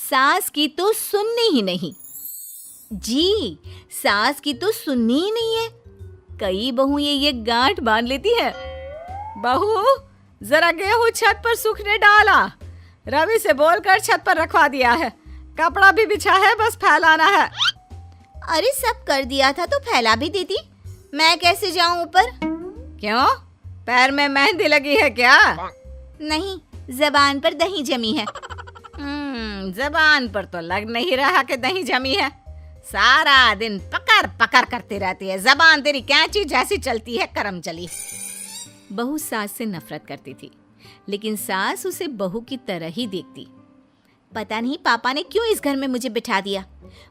सास की तो सुननी ही नहीं। जी, सास की तो सुननी ही नहीं है। कई बहू ये गांठ बांध लेती है। बहू, जरा गेहूं छत पर सूखने डाला। रवि से बोलकर छत पर रखवा दिया है। कपड़ा भी बिछा है, बस फैलाना है। अरे सब कर दिया था तो फैला भी देती। मैं कैसे जाऊं ऊपर? क्यों, पैर में मेहंदी लगी है क्या? नहीं, जबान पर दही जमी है। जबान पर तो लग नहीं रहा कि दही जमी है। सारा दिन पकड़ पकड़ करती रहती है। जबान तेरी कैंची जैसी चलती है, करम चली। बहू सास से नफरत करती थी, लेकिन सास उसे बहू की तरह ही देखती। पता नहीं पापा ने क्यों इस घर में मुझे बिठा दिया।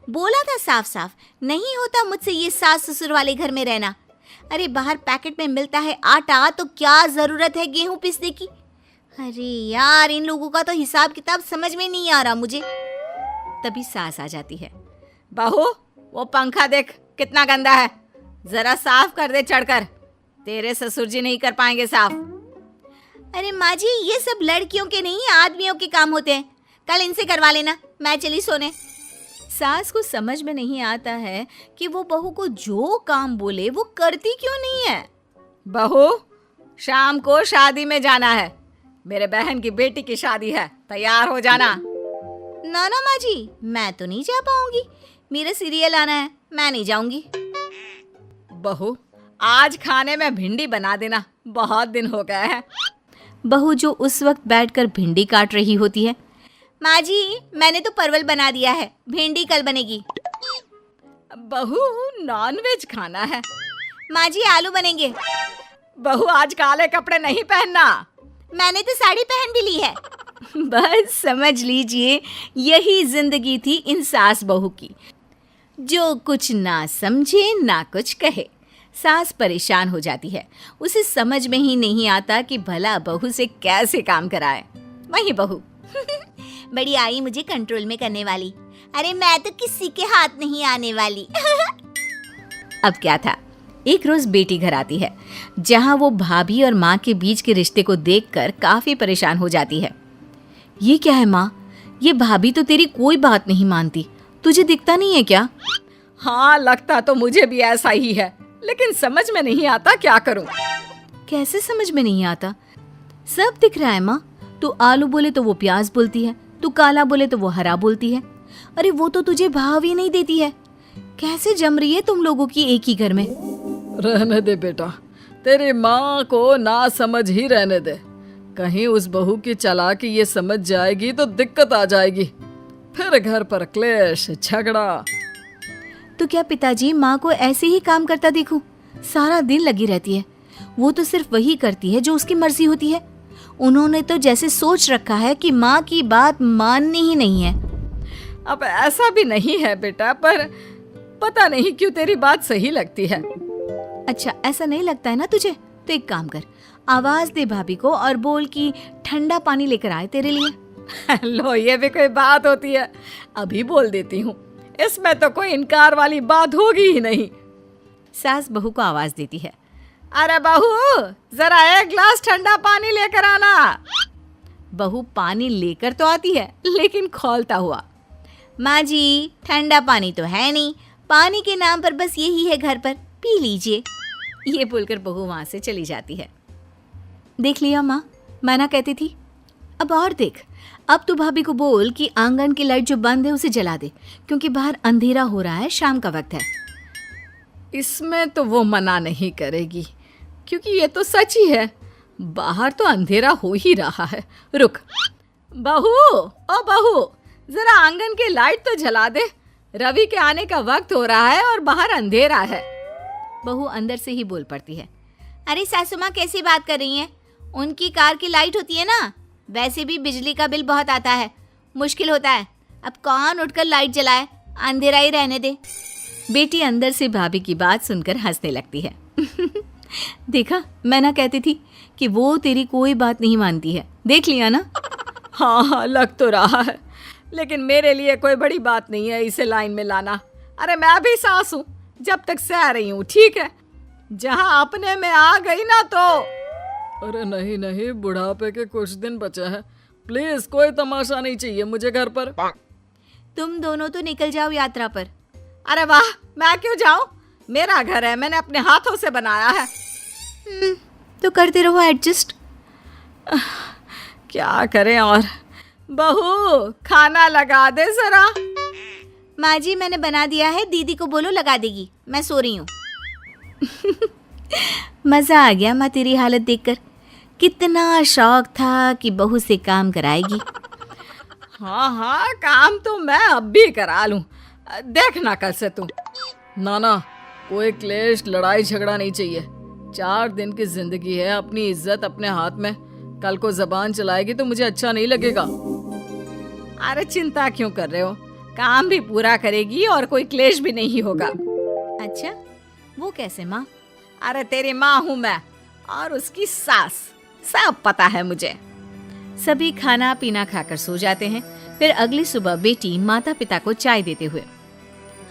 बोला था साफ साफ, नहीं होता मुझसे ये सास ससुर वाले घर में रहना। अरे बाहर पैकेट में मिलता है आटा, तो क्या जरूरत है गेहूं पीसने की। अरे यार, इन लोगों का तो हिसाब किताब समझ में नहीं आ रहा मुझे। तभी सास आ जाती है। बहू, वो पंखा देख कितना गंदा है, जरा साफ कर दे चढ़कर। तेरे ससुर जी नहीं कर पाएंगे साफ। अरे माँ जी, ये सब लड़कियों के नहीं आदमियों के काम होते हैं। कल इनसे करवा लेना, मैं चली सोने। सास को समझ में नहीं आता है कि वो बहू को जो काम बोले वो करती क्यों नहीं है। बहू, शाम को शादी में जाना है। मेरे बहन की बेटी की शादी है, तैयार हो जाना। ना ना माँ जी, मैं तो नहीं जा पाऊंगी। मेरा सीरियल आना है, मैं नहीं जाऊंगी। बहू, आज खाने में भिंडी बना देना, बहुत दिन हो गए हैं। बहू जो उस वक्त बैठकर भिंडी काट रही होती है। माँ जी, मैंने तो परवल बना दिया है, भिंडी कल बनेगी। बहू, नॉनवेज खाना है। माँ जी, आलू बनेंगे। बहू, आज काले कपड़े नहीं पहनना। मैंने तो साड़ी पहन भी ली है। बस समझ लीजिए, यही जिंदगी थी इन सास बहू की, जो कुछ ना समझे ना कुछ कहे। सास परेशान हो जाती है। उसे समझ में ही नहीं आता कि भला बहू से कैसे काम कराए। वही बहू बड़ी आई मुझे कंट्रोल में करने वाली। अरे मैं तो किसी के हाथ नहीं आने वाली। अब क्या था, एक रोज बेटी घर आती है, जहां वो भाभी और माँ के बीच के रिश्ते को देखकर काफी परेशान हो जाती है। ये क्या है माँ, ये भाभी तो तेरी कोई बात नहीं मानती, तुझे दिखता नहीं है क्या? हाँ, लगता तो मुझे भी ऐसा ही है, लेकिन समझ में नहीं आता क्या करूं। कैसे समझ में नहीं आता? सब दिख रहा है माँ। तू आलू बोले तो वो प्याज बोलती है, तू काला बोले तो वो हरा बोलती है। अरे वो तो तुझे भाव ही नहीं देती है। कैसे जम रही है तुम लोगों की एक ही घर में? रहने दे बेटा, तेरी माँ को ना समझ ही रहने दे। कहीं उस बहू की चालाकी ये समझ जाएगी तो दिक्कत आ जाएगी, फिर घर पर क्लेश झगड़ा। तो क्या पिताजी माँ को ऐसे ही काम करता देखूं? सारा दिन लगी रहती है। वो तो सिर्फ वही करती है जो उसकी मर्जी होती है। उन्होंने तो जैसे सोच रखा है कि माँ की बात माननी ही नहीं है। अब ऐसा भी नहीं है बेटा, पर पता नहीं क्यों तेरी बात सही लगती है। अच्छा, ऐसा नहीं लगता है ना तुझे? तो एक काम कर, आवाज दे भाभी को और बोल कि ठंडा पानी लेकर आए तेरे लिए। लो, ये भी कोई बात होती है? अभी बोल देती हूँ, इसमें तो कोई इनकार वाली बात होगी ही नहीं। सास बहू को आवाज देती है। अरे बहू, जरा एक ग्लास ठंडा पानी लेकर आना। बहू पानी लेकर तो आती है, लेकिन खौलता हुआ। माँ जी, ठंडा पानी तो है नहीं, पानी के नाम पर बस यही है घर पर, पी लीजिए। ये बोलकर बहू वहां से चली जाती है। देख लिया माँ, मैं ना कहती थी। अब और देख, अब तू भाभी को बोल कि आंगन की लाइट जो बंद है उसे जला दे, क्योंकि बाहर अंधेरा हो रहा है, शाम का वक्त है। इसमें तो वो मना नहीं करेगी, क्योंकि ये तो सच ही है, बाहर तो अंधेरा हो ही रहा है। रुक बहू, ओ बहू, जरा आंगन की लाइट तो जला दे। रवि के आने का वक्त हो रहा है और बाहर अंधेरा है। बहू अंदर से ही बोल पड़ती है। अरे सासू माँ, कैसी बात कर रही हैं? उनकी कार की लाइट होती है ना, वैसे भी बिजली का बिल बहुत आता है, मुश्किल होता है। अब कौन उठकर लाइट जलाए, अंधेरा ही रहने दे। बेटी अंदर से भाभी की बात सुनकर हंसने लगती है। देखा, मैं ना कहती थी कि वो तेरी कोई बात नहीं मानती है, देख लिया ना। हाँ, लग तो रहा है, लेकिन मेरे लिए कोई बड़ी बात नहीं है इसे लाइन में लाना। अरे मैं भी सास हूँ, जब तक सह रही हूँ, ठीक है। जहाँ अपने में आ गई ना तो। अरे नहीं नहीं, बुढ़ापे के कुछ दिन बचे हैं, प्लीज कोई तमाशा नहीं चाहिए मुझे घर पर। तुम दोनों तो निकल जाओ यात्रा पर। अरे वाह, मैं क्यों जाऊं? मेरा घर है, मैंने अपने हाथों से बनाया है। तो करते रहो एडजस्ट। क्या करें और। बहू, खाना लगा दे जरा। माँ जी, मैंने बना दिया है, दीदी को बोलो लगा देगी, मैं सो रही हूँ। मज़ा आ गया माँ तेरी हालत देखकर। कितना शौक था कि बहू से काम कराएगी। हाँ हाँ, काम तो मैं अब भी करा लूं। देखना कल से तू। ना, कोई क्लेश लड़ाई झगड़ा नहीं चाहिए। 4 दिन की जिंदगी है, अपनी इज्जत अपने हाथ में। कल को जबान चलाएगी तो मुझे अच्छा नहीं लगेगा। अरे चिंता क्यों कर रहे हो, काम भी पूरा करेगी और कोई क्लेश भी नहीं होगा। अच्छा, वो कैसे माँ? अरे तेरी माँ हूँ मैं और उसकी सास, सब पता है मुझे। सभी खाना पीना खाकर सो जाते हैं। फिर अगली सुबह बेटी माता पिता को चाय देते हुए,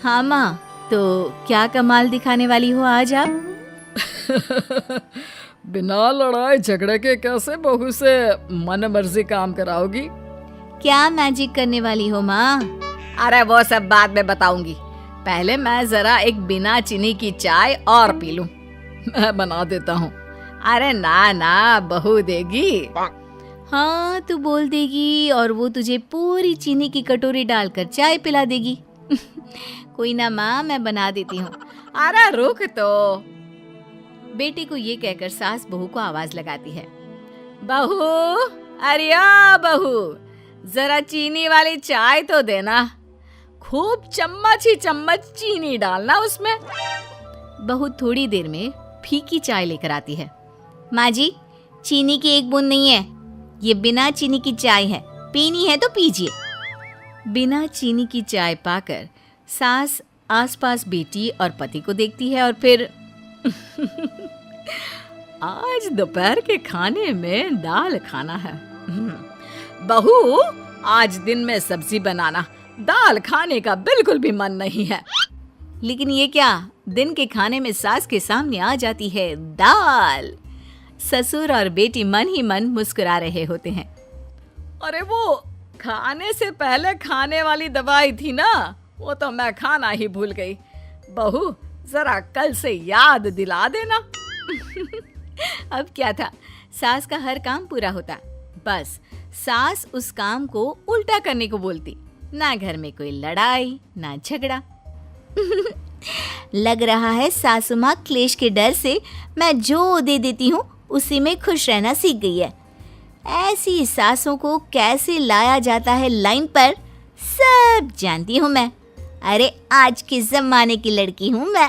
हाँ माँ, तो क्या कमाल दिखाने वाली हो आज आप? बिना लड़ाई झगड़े के कैसे बहू से मन मर्जी काम कराओगी? क्या मैजिक करने वाली हो माँ? अरे वो सब बाद में बताऊंगी, पहले मैं जरा एक बिना चीनी की चाय और पी लूं। मैं बना देता हूँ। अरे ना, बहू देगी। हाँ, तू बोल देगी और वो तुझे पूरी चीनी की कटोरी डालकर चाय पिला देगी। कोई ना माँ, मैं बना देती हूँ। अरे रुक तो। बेटे को ये कहकर सास बहू को आवाज लगाती है, बहू, अरिया बहू, जरा चीनी वाली चाय तो देना। खूब चम्मच ही चम्मच चीनी डालना उसमें। बहू थोड़ी देर में फीकी चाय लेकर आती है। माँ जी, चीनी की एक बूंद नहीं है, ये बिना चीनी की चाय है, पीनी है तो पीजिए। बिना चीनी की चाय पाकर सास आसपास बेटी और पति को देखती है और फिर आज दोपहर के खाने में दाल खाना है। बहू, आज दिन में सब्जी बनाना, दाल खाने का बिल्कुल भी मन नहीं है। लेकिन ये क्या, दिन के खाने में सास के सामने आ जाती है दाल। ससुर और बेटी मन ही मन मुस्कुरा रहे होते हैं। अरे वो खाने से पहले खाने वाली दवाई थी ना, वो तो मैं खाना ही भूल गई। बहू, जरा कल से याद दिला देना। अब क्या था, सास का हर काम पूरा होता, बस सास उस काम को उल्टा करने को बोलती। ना घर में कोई लड़ाई ना झगड़ा। लग रहा है सासू माँ क्लेश के डर से मैं जो दे देती हूँ उसी में खुश रहना सीख गई है। ऐसी सासों को कैसे लाया जाता है लाइन पर, सब जानती हूँ मैं। अरे आज के जमाने की लड़की हूँ मैं।